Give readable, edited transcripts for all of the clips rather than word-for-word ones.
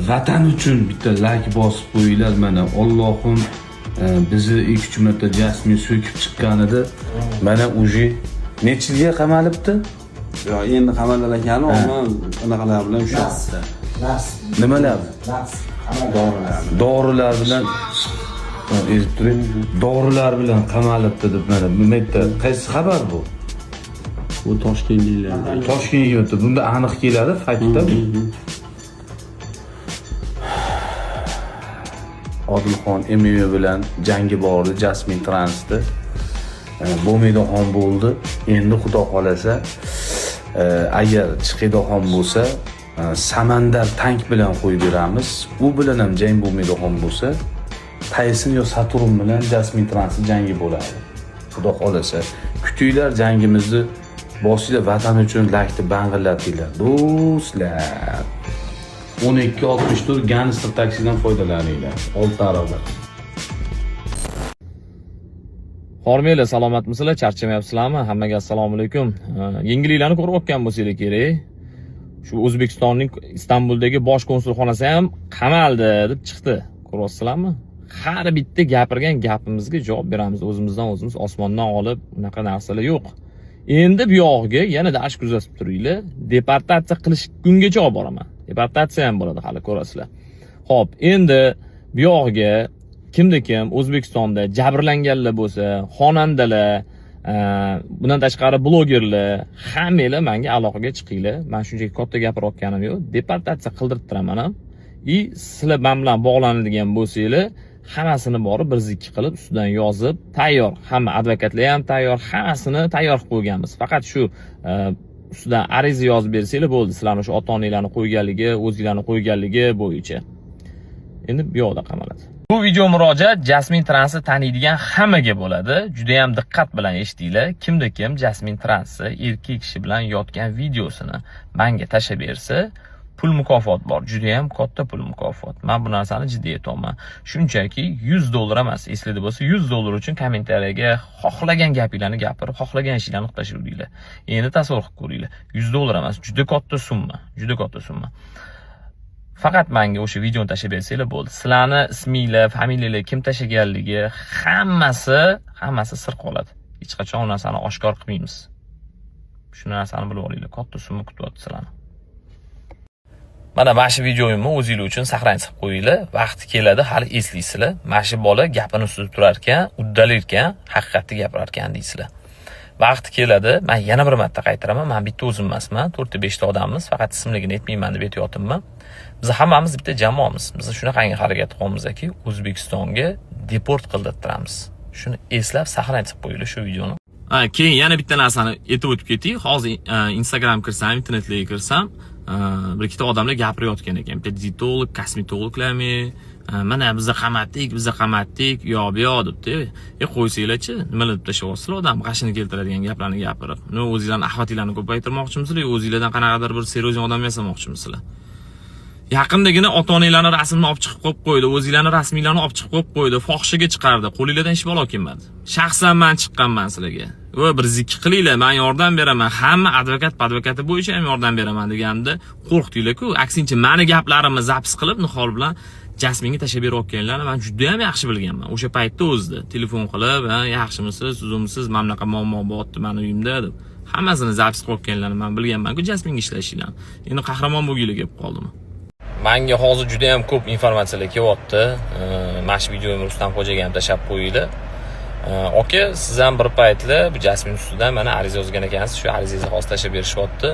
Vatan uchun bitta like bosib qo'yinglar mana. Allohim bizni 2-3 marta Jasmin so'kib chiqqanida mana уже necha yilga qamalibdi? Yo, endi qamallar ekan, ammo unaqalar bilan ushlashdi. Nimalar? Dorilar bilan dorilar bilan qamalibdi deb mana bu yerda qaysi xabar bu? Bu Toshkentliklar. Toshkentga bunda aniq keladi faktda. Odilxon MMA bilan jangi bordi, Jasmin Transda. Bo'lmaydigan bo'ldi. Endi xudo xolasa, agar chiqadigan bo'lsa, Samandar tank bilan qo'yib beramiz. U bilan ham jang bo'lmaydigan bo'lsa, Tayson yo Saturn bilan Jasmin Transda jangi bo'ladi. Xudo xolasa, kutinglar jangimizni. Bosinglar, vatan uchun like'ni bang'illatinglar. Do'stlar. 1264 Gangster taksidan foydalaninglar. Oltiariqda. Hormanglar, salomatmisizlar? Charchamayapsizlarmi? Hammaga assalomu alaykum. Yangiliklarni ko'rib o'tgan bo'lsangiz kerak. Shu O'zbekistonning Istanbuldagi bosh konsulxonasi ham qamaldi deb chiqdi. Ko'ryapsizlarmi? Har bitta gapirgan gapimizga javob beramiz. O'zimizdan o'zimiz osmondan olib unaqa narsalar yo'q. Endi bu yog'iga yana dash kuzatib turinglar. Deportatsiya qilish kungacha olib boraman. Deportatsiya ham bo'ladi, hali ko'rasizlar. Xo'p, endi bu yog'iga kim O'zbekistonda jabrlanganlar bo'lsa, xonandalar, bundan tashqari blogerlar, hammanglar menga aloqaga chiqinglar. Men shunchaki katta gapirayotganim yo'q. Deportatsiya qildirib turaman ham. Sizlar men bilan bog'lanadigan bo'lsanglar, hammasini borib bir zikki qilib ustidan yozib tayyor. Hamma advokatlar ham tayyor, hammasini tayyor qilib qo'yganmiz. Faqat shu ustidan ariza yozib bersanglar bo'ldi. Sizlarning shu ota-onalarni qo'yganligi, o'zingizlarni qo'yganligi bo'yicha. Endi bu yoqda qamaladi. Bu video murojaat Jasmin Transni taniydigan hammaga bo'ladi. Juda ham diqqat bilan eshitinglar. Kim Jasmin Transni erkak kishi bilan yotgan videosini menga tashlab bersa, pul mukofot bor. Juda ham katta pul mukofot. Men bu narsani jiddiy aytaman. Shunchaki $100 emas, esladi bo'lsa $100 uchun kommentariyaga xohlagan gapinglarni gapirib, xohlagan ishinglarni nuqtash uringlar. Endi tasavvur qilib ko'ringlar. $100 emas, juda katta summa, juda katta summa. Faqat menga o'sha videoni tashlab bersanglar bo'ldi. Sizlarni isminglar, familiyalar, kim tashlaganligi hammasi sir qoladi. Hech qachon u narsani oshkor qilmaymiz. Shu narsani bilib olinglar. Katta summa kutyapti sizlarni. Mana shu videoyimni o'zingizlar uchun saqlanib qo'yinglar. Vaqti keladi, hali eslaysizlar. Mana shu bola gapini suzib turar ekan, uddalar ekan, haqiqatni gapirar ekan deysizlar. Vaqti keladi, men yana bir marta qaytaraman. Men bitta o'zim emasman, 4-5 ta odammiz, faqat ismligini aytmayman deb aytayotibman. Biz hammamiz bitta jamoamiz. Biz shunaqangi harakat qilamizki, O'zbekistonga deport qildirtiramiz. Shuni eslab saqlanib qo'yinglar shu videoni. Keyin yana bitta narsani aytib o'tib ketdik. Hozir Instagram kirsam, internetga kirsam, bir ikkita odamlar gapirayotgan ekan. Bitta dietolog, kosmetologlarmi, mana bizni qamatdik, yo debdi. Qo'ysanglarchi, nimalar deb tashlayapsizlar? Odam g'ashini keltiradigan gaplarni gapirib. O'zingizlarning ahvatinglarni ko'paytirmoqchimisizlar, yo o'zingizlardan qanaqadir bir seryoz odam yasamoqchimisizlar? Yaqindagina ota-onalarning rasmini olib chiqib qo'yib qo'ydi, o'zingizlarning rasminglarni olib chiqib qo'yib qo'ydi, fohishaga chiqardi. Qo'lingizdan ish balo kelmadi. Shaxsan men chiqqanman sizlarga. Bir zikki qilinglar, men yordam beraman. Hamma advokati bo'yicha ham yordam beraman deganda qo'rqdinglar-ku. Aksincha meni gaplarimni zapis qilib, nihol bilan Jasminga tashlab berayotganlarni men juda ham yaxshi bilganman. O'sha paytda o'zida telefon qilib, yaxshimisiz, sizumsiz, mana bunaqa muammo bo'pti meni uyimda deb. Hammasini zapis qilganlarni men bilganman-ku Jasminga ishlashinglarni. Endi qahramon bo'lgili kelib qoldim. Menga hozir juda ham ko'p informatsiyalar kelyapti. Mana shu videoni Rustam Xo'jaga ham tashab qo'yinglar. Aka, siz ham bir paytlar bu Jasmin ustidan mana ariza yozgan ekansiz. Shu arizangizni hozir tashab berishyapti.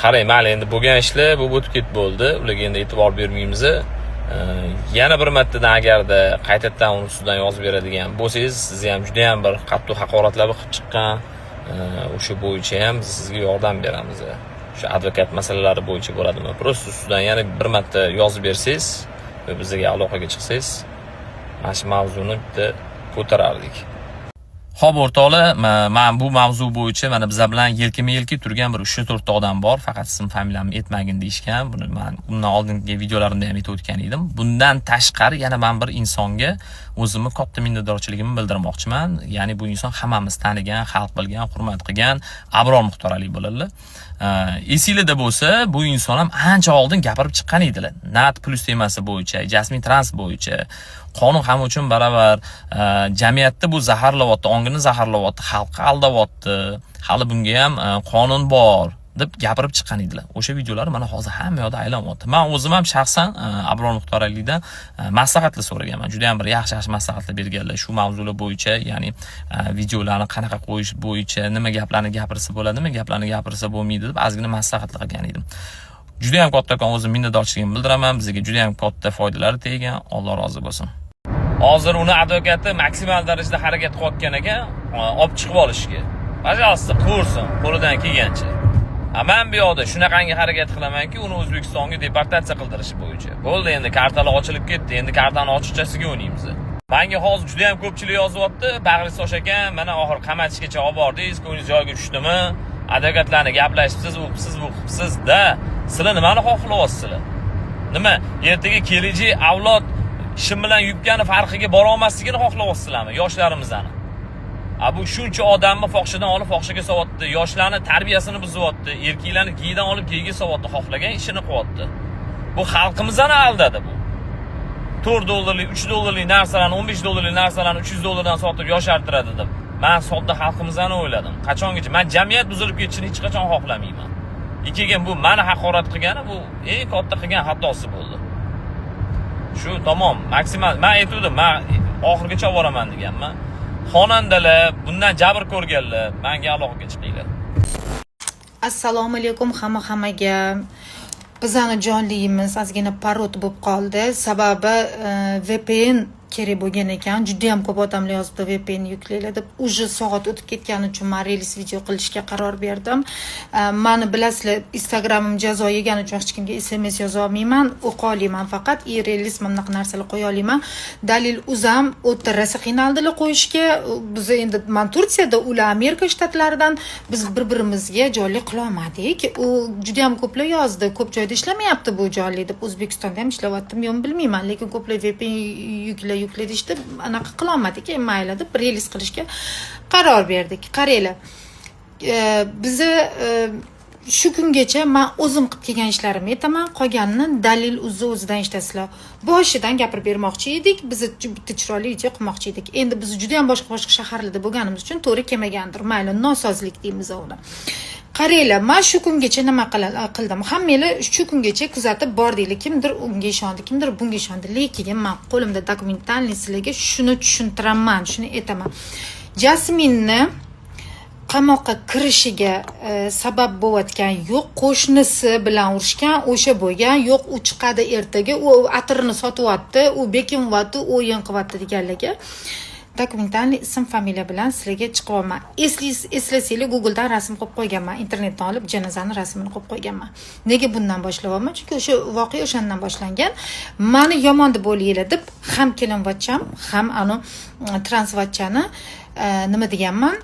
Qarang, mana endi bo'lgan ishlar bu o'tib ketib bo'ldi. Ularga endi e'tibor bermaymiz. Yana bir martadan agarda qaytadan uni ustidan yozib beradigan bo'lsangiz, siz ham juda ham bir qattiq haqoratlar qilib chiqqan. O'sha bo'yicha ham sizga yordam beramiz. Shu advokat masalalari bo'yicha bo'ladimi? Prosta ustidan yana bir marta yozib bersangiz va bizga aloqaga chiqsangiz, mana shu mavzuni bitta ko'tarardik. Xo'p o'rtoqlar, men bu mavzu bo'yicha mana bizlar bilan yelkama-yelka turgan bir 3-4 ta odam bor. Faqat ism familiyamni aytmagin deyishgan. Buni men undan oldingi videolarimda ham aytib o'tgan edim. Bundan tashqari yana men bir insonga o'zimni katta minnatdorchiligimni bildirmoqchiman. Ya'ni bu inson hammamiz tanigan, xalq bilgan, hurmat qilgan Abror Muxtorali bo'ladi. Esingizda bo'lsa, bu inson ham ancha oldin gapirib chiqqan edilar. Nat plus temasi bo'yicha, Jasmine Trans bo'yicha, qonun hamma uchun baravar, jamiyatda bu zaharlayapti, ongini zaharlayapti, xalqni aldayapti, hali bunga ham qonun bor deb gapirib chiqqan edilar. O'sha videolar mana hozir hamma yoqda aylanyapti. Men o'zim ham shaxsan Abror Muxtoralidan maslahatlar so'raganman. Juda ham bir yaxshi maslahatlar berganlar shu mavzular bo'yicha, ya'ni videolarni qanaqa qo'yish bo'yicha, nima gaplarni gapirsa bo'ladi, nima gaplarni gapirsa bo'lmaydi deb ozgina maslahatlar qilgan edim. Juda ham kattakon o'zim minnatdorchiligimni bildiraman. Bizga juda ham katta foydalari teggan. Alloh rozi bo'lsin. Hozir uni advokati maksimal darajada harakat qilayotgan ekan, olib chiqib olishga. Pожалуйста, ko'rsin, qo'lidan kelgancha. Men bu yoqda shunaqangi harakat qilamanki, uni O'zbekistonga deportatsiya qildirish bo'yicha. Bo'ldi, endi kartalar ochilib ketdi, endi kartani ochiqchasiga o'ynaymiz. Menga hozir juda ham ko'pchilik yozyapti, bag'ringiz soch ekan, mana oxir qamatishgacha olib bordingiz, ko'nglingiz joyiga tushdimi? Advokatlarni gaplashibsiz, o'qibsiz, bu qilibsiz-da. Sizlar nimani xohlayapsizlar? Nima? Ertaga kelajak avlod ishim bilan yubkani farqiga bora olmasligini xohlayapsizlarmi yoshlarimizni? Bu shuncha odamni fohishadan olib fohishaga solyapti, yoshlarni tarbiyasini buzyapti, erkaklarni kiydan olib kiyga solyapti, xohlagan ishini qilyapti. Bu xalqimizni aldadi bu. 4 dollarlik, 3 dollarlik narsalarni, 15 dollarlik narsalarni 300 dollardan sotib yoshartiradi deb. Men sodda xalqimizni o'yladim. Qachongacha men jamiyat buzilib ketishini hech qachon xohlamayman. Ikkiga bu meni haqorat qilgani bu eng katta qilgan xatosi bo'ldi. Shu tamom, maksimal men aytdim, men oxirgacha boraman deganman. Xonandalar, bundan jabr ko'rganlar, menga aloqaga chiqinglar. Assalomu alaykum hammaga. Bizani jonliyimiz ozgina parod bo'lib qoldi. Sababi VPN kerak bo'lgan ekan. Juda ham ko'p odamlar yozibdi VPN yuklanglar deb. Uje soat o'tib ketgani uchun men relis video qilishga qaror berdim. Meni bilasizlar, Instagramim jazo yegani uchun hech kimga SMS yoza olmayman. O'qa olaman faqat. Relis bunaqa narsalar qo'ya olaman. Dalil uzam o'tirasi qiynaldilar qo'yishga. Biz endi men Turkiyada, ular Amerika shtatlaridan, biz bir-birimizga jonli qila olmadik. U juda ham ko'plar yozdi. Ko'p joyda ishlamayapti bu jonli deb. O'zbekistonda ham ishlayaptim, yo'q bilmayman, lekin ko'plar VPN yukladi işte, anaqa qila olmadik. Mayli deb relis qilishga qaror berdik. Qaranglar. Bizni shu kungacha men o'zim qilib kelgan ishlarimni aytaman, qolganini Dalil o'zidan eshtasizlar. Boshidan gapirib bermoqchi edik, biz bitta chiroyli video qilmoqchi edik. Endi biz juda ham boshqa shaharlarda bo'lganimiz uchun to'g'ri kelmagandir. Mayli, nosozlik deymiz uni. Qaranglar, men shu kungacha nima qildim? Hammanglar shu kungacha kuzatib bordinglar. Kimdir unga ishondi, kimdir bunga ishondi. Lekin men qo'limda dokumentalniy sizlarga shuni tushuntiraman, shuni aytaman. Jasminni qamoqqa kirishiga sabab bo'layotgan yo'q, qo'shnisi bilan urushgan, o'sha bo'lgan, yo'q u chiqadi ertaga, u atirini sotyapti, u bekinyapti, o'yin qilyapti deganlarga dokumentalniy ism familiya bilan sizlarga chiqaman. Eslasanglar, Googledan rasm qo'yib qo'yganman, internetdan olib janozani rasmini qo'yib qo'yganman. Nega bundan boshlayapman? Chunki o'sha voqea o'shandan boshlangan. Meni yomon deb o'ylaylar deb ham kelinvachcham, ham anu transvachchani nima deganman?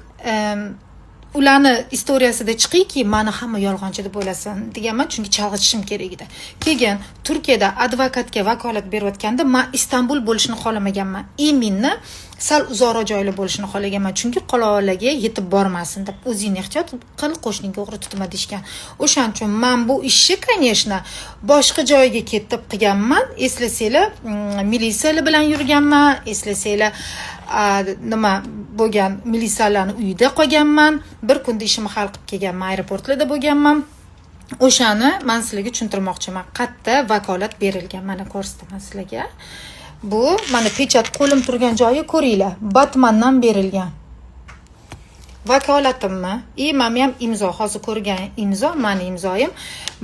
Ularni istoriyasida chiqiyki, meni hamma yolg'onchi deb o'ylasin deganman, chunki chalg'itishim kerak edi. Keyin Turkiyada advokatga vakolat berayotganda men Istanbul bo'lishini xohlamaganman. Iminni sal uzoqroq joylar bo'lishini xohlaganman, chunki qololarga yetib bormasin deb. O'zingni ehtiyot qil, qo'shningga o'g'ri tutma deshgan. O'shaning uchun men bu ishni, конечно, boshqa joyga ketib qilganman. Eslasanglar, militsiyalar bilan yurganman, eslasanglar, nima bo'lgan, militsiyalarning uyida qolganman. Bir kunda ishimni hal qilib kelganman, aeroportlarda bo'lganman. O'shani men sizlarga tushuntirmoqchiman. Qayerda vakolat berilgan, mana ko'rsataman sizlarga. Bu mana pechat qo'lim turgan joyi ko'ringlar. Batmandan berilgan. Vakolatimmi? Meni ham imzo, hozir ko'rgan imzo, meni imzoyim.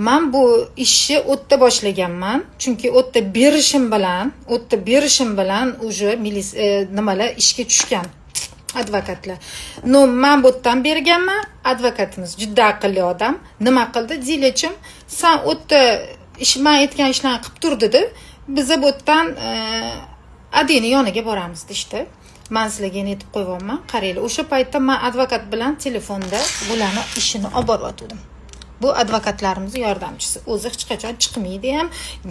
Men bu ishni o'tda boshlaganman, chunki o'tda berishim bilan uje nimalar ishga tushgan advokatlar. No, men bu yerdan berganman, advokatimiz juda aqlli odam. Nima qildi? Dilechim, sen o'tda men aytgan ishlarni qilib tur dedi. Biz bu yerdan Adini yoniga boramiz dedi. man sizlarga yana aytib qo'yapman, qaranglar. O'sha paytda men advokat bilan telefonda bularni ishini olib boryotgandim. Bu advokatlarimiz yordamchisi. O'zi hech qachon chiqmaydi ham,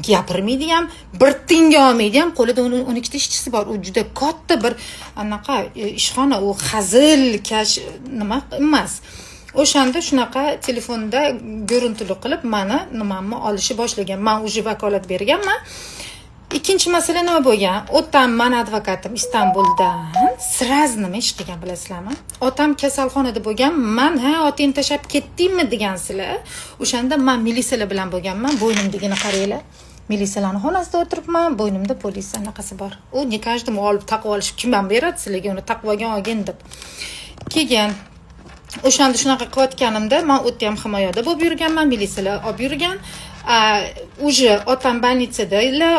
gapirmaydi ham, bir tinga olmaydi ham. Qo'lida 12 ta ishchisi bor. U juda katta bir anaqa ishxona, u hazil kash nima emas. O'shanda shunaqa telefonda görüntülü qilib meni nimamni olishni boshlagan. Men уже vakolat berganman. Ikkinchi masala nima bo'lgan? Otam men advokatim Istanbuldan sraz nima ish qilgan bilasizlarmi? Otam kasalxonada bo'lgan. Men ha otingni tashab ketdingmi degansizlar. O'shanda men militsiyalar bilan bo'lganman. Bo'ynimdagini qaranglar. Militsiyalarning xonasida o'tiribman. Bo'ynimda polis anaqasi bor. U ne каждому olib taqib olishib kim ham beradi sizlarga uni taqib olgin deb. Keyin o'shanda shunaqa qilayotganimda men o'tda ham himoyada bo'lib yurganman, militsiyalar olib yurgan. Уже otam больницadalar,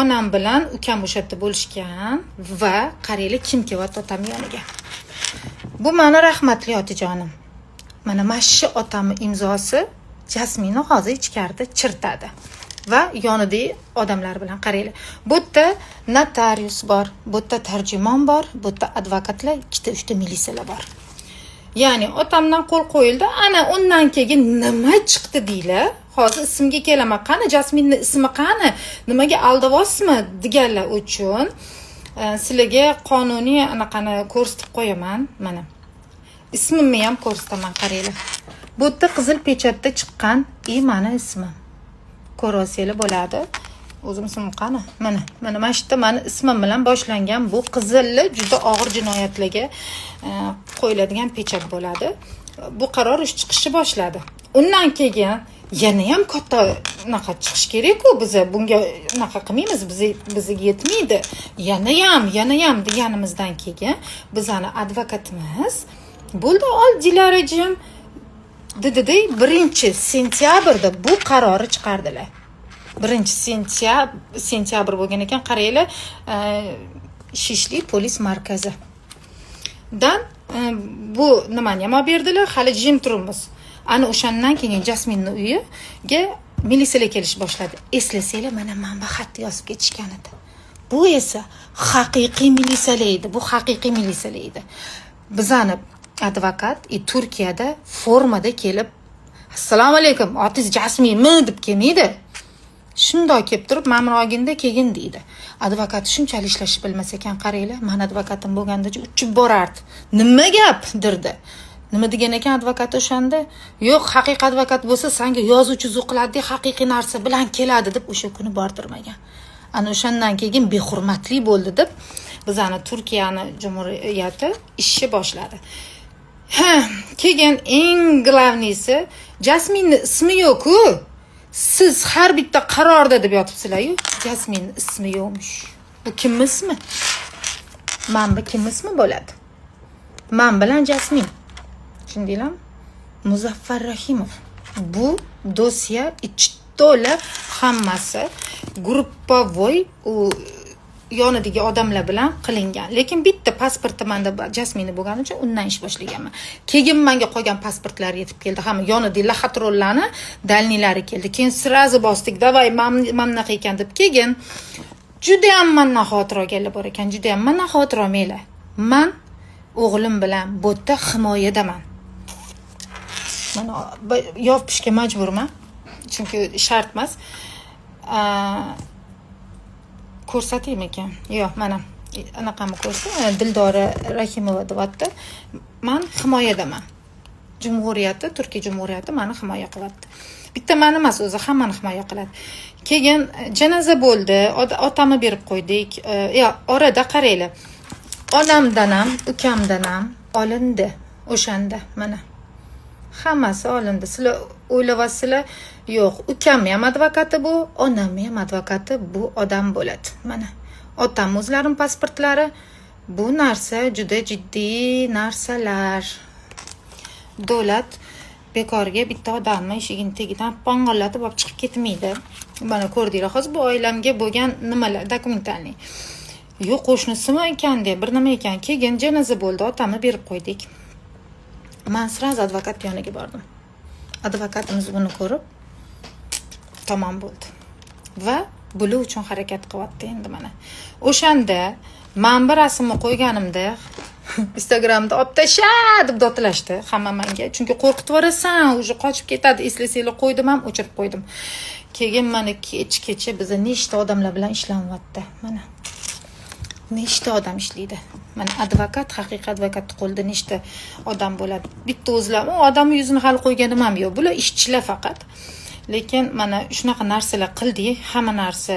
onam bilan ukam o'sha yerda bo'lishgan va qaranglar kim kelyapti otam yoniga. Bu meni rahmatli otajonim. Mana shu otamning imzosi Jasminni hozir ichkarida chirtadi. Va yonidagi odamlar bilan qaranglar. Bu yerda notarius bor, bu yerda tarjimon bor, bu yerda advokatlar, 2-3 ta militsiyalar bor. Ya'ni otamdan qo'l qo'yildi. Ana undan keyin nima chiqdi deylar. Hozir ismga kelaman. Qani Jasminning ismi qani? Nimaga aldavosmi deganlar uchun sizlarga qonuniy anaqani ko'rsatib qo'yaman. Mana. Ismimni ham ko'rsataman, qaranglar. Bu yerda qizil pechatda chiqqan meni ismim. Ko'rasizlar bo'ladi. O'zim ismim qani? Mana shu yerda meni ismim bilan boshlangan bu qizilli juda og'ir jinoyatlarga qo'yiladigan pechat bo'ladi. Bu qaror ish chiqishni boshladi. Undan keyin yana ham katta unaqa chiqish kerak-ku, biz bunga unaqa qilmaymiz, bizga yetmaydi. Yana ham deganimizdan keyin bizani advokatimiz bo'ldi, ol Dilarajim dedi 1 sentyabrda bu qarorni chiqardilar. 1 sentyabr bo'lgan ekan, qaranglar, Shishli polis markazi dan bu nimani ham olib berdilar, hali jim turibmiz. Ana o'shandan keyin Jasminning uyiga militsiyalar kelish boshladi. Eslasanglar, mana manba xatni yozib ketishgan edi. Bu esa haqiqiy militsiyalar edi. Bu haqiqiy militsiyalar edi. Bizani advokat Turkiyada formada kelib, "Assalomu alaykum, otingiz Jasminmi?" deb kelmaydi. Shundoq kelib turib, ma'mur olganda keyin deydi. Advokat shunchalik ishlashni bilmas ekan, qaranglar, men advokatim bo'lganda uchib borardi. Nima gap dirdi. Nima degan ekan advokat o'shanda? Yo'q, haqiqiy advokat bo'lsa senga yozuvchi qiladi, haqiqiy narsa bilan keladi deb o'sha kuni bortirmagan. Ana o'shandan keyin behurmatli bo'ldi deb bizani Turkiyani jumhuriyati ishni boshladi. Keyin eng glavnisi Jasminning ismi yo'q-ku. Siz har bitta qarorda deb yotibsizlar-yu, Jasminning ismi yo'qmish. Bu kimning ismi? Manba kimning ismi bo'ladi? Men bilan Jasmin. Tushundinglarmi? Muzaffar Rahimov. Bu dosya to'la hammasi gruppovoy u yonidagi odamlar bilan qilingan. Lekin bitta pasporti menda Jasminni bo'lgani uchun undan ish boshlaganman. Keyin menga qolgan pasportlar yetib keldi. Hamma yonidagi laxatrollarni dalnilari keldi. Keyin sirazi bosdik. Davay, mamnaqa ekan deb keyin juda ham mendan xavotir olganlar bor ekan. Juda ham mendan xavotir olmanglar. Men o'g'lim bilan bu yerda himoyadaman. Mana yopishga majburman. Chunki shart emas. Ko'rsataymi ekan? Yo'q, mana anaqamni ko'rsam, Dildora Rahimova deyapti. Men himoyadaman. Jumhuriyati, Turkiya jumhuriyati meni himoya qilyapti. Bitta meni emas, o'zi hammani himoya qiladi. Keyin janoza bo'ldi, otamni berib qo'ydik. Orada qaranglar. Onamdan ham, ukamdan ham olindi o'shanda, mana. Hammasi olindi. Sizlar o'ylayapsizlar, yo'q, ukam ham advokati bu, onam ham advokati bu odam bo'ladi. Mana otam o'zlarining pasportlari. Bu narsa juda jiddiy narsalar. Davlat bekorga bitta odamni eshigini tagidan pong'illatib olib chiqib ketmaydi. Mana ko'rdinglar, hozir bu oilamga bo'lgan nimalar dokumentalniy. Yo'q, qo'shnisimi ekan deb bir nima ekan. Keyin janoza bo'ldi, otamni berib qo'ydik. Men sraz advokat yoniga bordim. Advokatimiz buni ko'rib tamom bo'ldi. Va bular uchun harakat qilyapti endi mana. O'shanda men bir rasmni qo'yganimda Instagramda olib tasha deb dodlashdi hamma menga. Chunki qo'rqitib yuborasan, уже qochib ketadi. Eslasanglar qo'ydim ham, o'chirib qo'ydim. Keyin mana kecha bizda nechta odamlar bilan ishlanyapti. Mana nechta odam ishlaydi. Mana advokat, haqiqiy advokatni qo'lida nechta odam bo'ladi. Bitta o'zlar, u odamning yuzini hal qo'yganim ham yo'q. Bular ishchilar faqat. Lekin mana shunaqa narsalar qildik, hamma narsa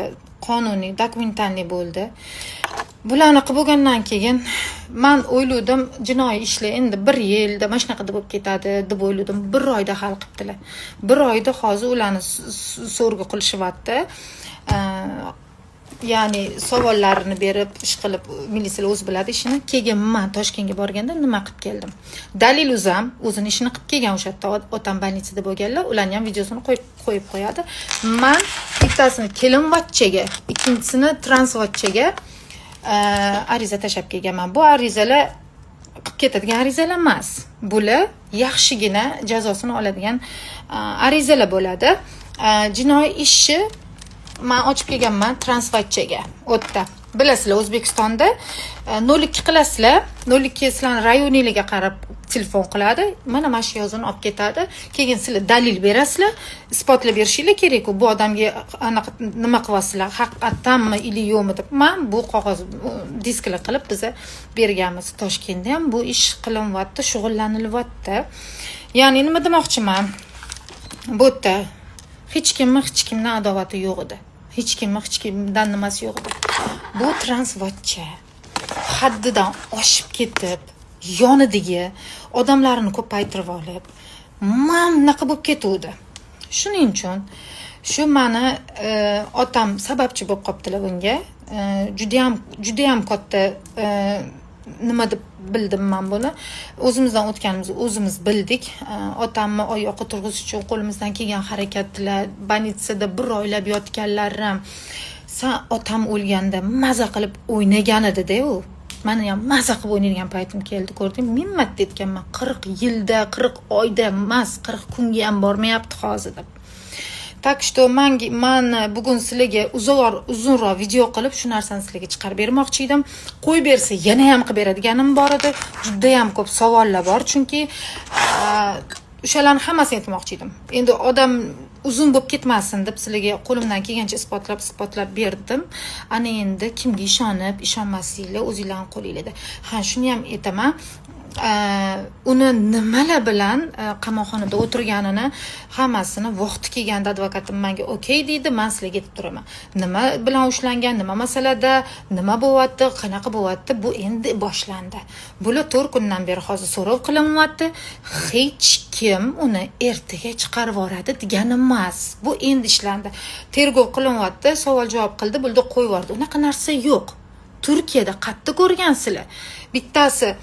qonuniy, dokumentalniy bo'ldi. Bularni qilib bo'lgandan keyin men o'yladim, jinoiy ishlar endi 1 yilda mana shunaqa bo'lib ketadi deb o'yladim. 1 oyda hal qilibdilar. 1 oyda hozir ularni so'rg'i qilishyapti. Ya'ni savollarini berib, ish qilib, militsiyalar o'zi biladi ishini. Keyin men Toshkentga borganda nima qilib keldim? Dalil o'zim o'zini ishini qilib kelgan o'sha yerda otam больницада bo'lganlar, ularning ham videosini qo'yib qo'yadi. Men bittasini kelinvachchaga, ikkinchisini transvachchaga ariza tashlab kelganman. Bu arizalar qilib ketadigan arizalar emas. Bular yaxshigina jazosini oladigan arizalar bo'ladi. Jinoiy ishni men ochib kelganman transvachchaga. O'tda. Bilasizlar, O'zbekistonda 02 qilasizlar, 02 sizlarning rayoningizga qarab telefon qiladi. Mana shu yozuvni olib ketadi. Keyin sizlar dalil berasizlar, isbotlab berishinglar kerak. Bu odamga anaqa nima qilyapsizlar, haqiqatdanmi ili yo'qmi deb. Men bu qog'oz disklar qilib biza berganmiz. Toshkentda ham bu ish qilinyapti, shug'ullanilyapti. Ya'ni nima demoqchiman? Bu yerda hech kimdan adovati yo'q edi. Hech kimdan nimasi yo'q edi. Bu transvachcha haddidan oshib ketib, yonidagi odamlarni ko'paytirib olib, mamnaqa bo'lib ketuvdi. Shuning uchun shu meni otam sababchi bo'lib qolibdilar bunga. Juda ham katta nima deb bildim men buni. O'zimizdan o'tganimizni o'zimiz bildik. Otamni oyoqqa turg'ish uchun qo'limizdan kelgan harakatlar, больницада 1 oylab yotganlarim. Sen otam o'lganda maza qilib o'ynagan edi-da u. Meni ham maza qilib o'ynaydigan paytim keldi, ko'rding? Minmat aytganman, 40 yilda, 40 oyda emas, 40 kunga ham bormayapti hozir deb. Tak что men bugun sizlarga uzunroq video qilib shu narsani sizlarga chiqarib bermoqchi edim. Qo'yib bersa yana ham qilib beradiganim bor edi. Juda ham ko'p savollar bor, chunki o'shalarni hammasini aytmoqchi edim. Endi odam uzun bo'lib ketmasin deb sizlarga qo'limdan kelgancha isbotlab berdim. Ana endi kimga ishonib, ishonmasliklar o'zingizlarning qo'lingizda. Ha, shuni ham aytaman. Uni nimalar bilan qamoqxonada o'tirganini hammasini vaqti kelganda advokatim menga okey deydi, men sizlarga aytib turaman. Nima bilan ushlangan, nima masalada, nima bo'lyapti, qanaqa bo'lyapti, bu endi boshlandi. Bular 4 kundan beri hozir so'rov qilinyapti. Hech kim uni ertaga chiqarib yuboradi degani emas. Bu endi ishlandi. Tergov qilinyapti, savol-javob qildi, bulda qo'yib yubordi. Unaqa narsa yo'q. Turkiyada qattiq ko'rgansizlar. Bittasi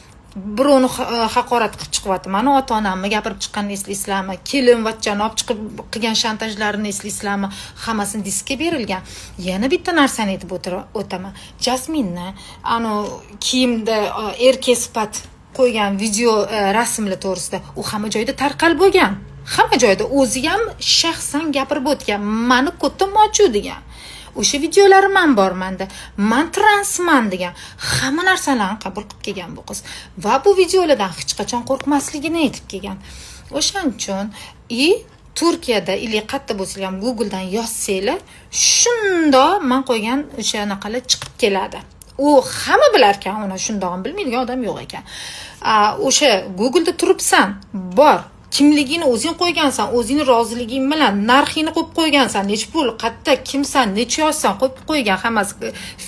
birovni haqorat qilib chiqyapti. Meni ota-onamni gapirib chiqqanini eslaysizlarmi? Kelin vachchani olib chiqib qilgan shantajlarini eslaysizlarmi? Hammasini diskka berilgan. Yana bitta narsani aytib o'taman. Jasminni kiyimda erkespat qo'ygan video rasmlar to'g'risida u hamma joyda tarqalib bo'lgan. Hamma joyda o'zi ham shaxsan gapirib o'tgan. Meni ko'timochu degan. O'sha videolarim ham bor menda. Men transman degan. Hamma narsalarni qabul qilib kelgan bu qiz. Va bu videolardan hech qachon qo'rqmasligini aytib kelgan. O'shaning uchun Turkiyada qayerda bo'lsa ham Google'dan yozsanglar, shundoq men qo'ygan o'sha anaqalar chiqib keladi. U hamma bilar ekan, uni shundoq bilmaydigan odam yo'q ekan. O'sha Google'da turibsan, bor. Kimligini o'zing qo'ygansan, o'zing roziliging bilan narxini qo'yib qo'ygansan, nech pul, qayerda, kimsan, nech yoshsan qo'yib qo'ygan, hammasi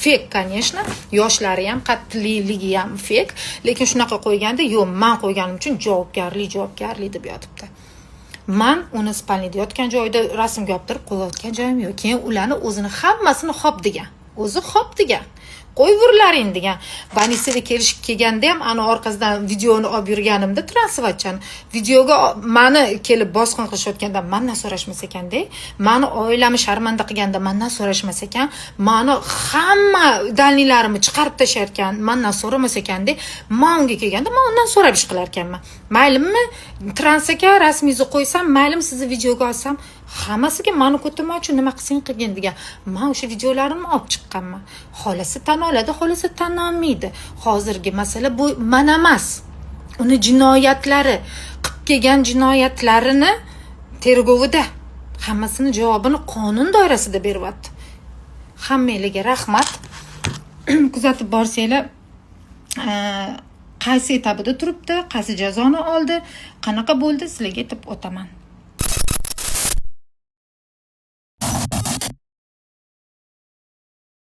fake, конечно. Yoshlari ham, qattiqligi ham fake, lekin shunaqa qo'yganda, yo'q, men qo'yganim uchun javobgarlik deb yotibdi. Men uni spalnida yotgan joyda rasmga olib turib qo'yayotgan joyim yo'q. Keyin ularni o'zini hammasini xop degan. O'zi xop degan. Qo'yverlaring degan. Больницаga kelganda ham orqasidan videoni olib yurganimda transvachchani videoga meni kelib bosqin qilishayotganda mendan so'rashmas ekanda, meni oilamni sharmanda qilganda mendan so'rashmas ekan, meni hamma dalillarimi chiqarib tashlayotgan, mendan so'ramas ekanda, men unga kelganda men undan so'rab ish qilar ekanman. Maylimi, trans aka rasmingizni qo'ysam, maylim sizni videoga olsam, hammasiga mani ko'tarmoqchi nima qilsang qilgin degan. Men o'sha videolarimni olib chiqqanman. Xolasi tan oladi, xolasi tan olmaydi. Hozirgi masala bu mana emas. Uni jinoyatlari, qilib kelgan jinoyatlarini tergovida hammasini javobini qonun doirasida beryapti. Hammangizga rahmat. Kuzatib borsanglar, qaysi etapida turibdi, qaysi jazoni oldi, qanaqa bo'ldi sizlarga aytib o'taman.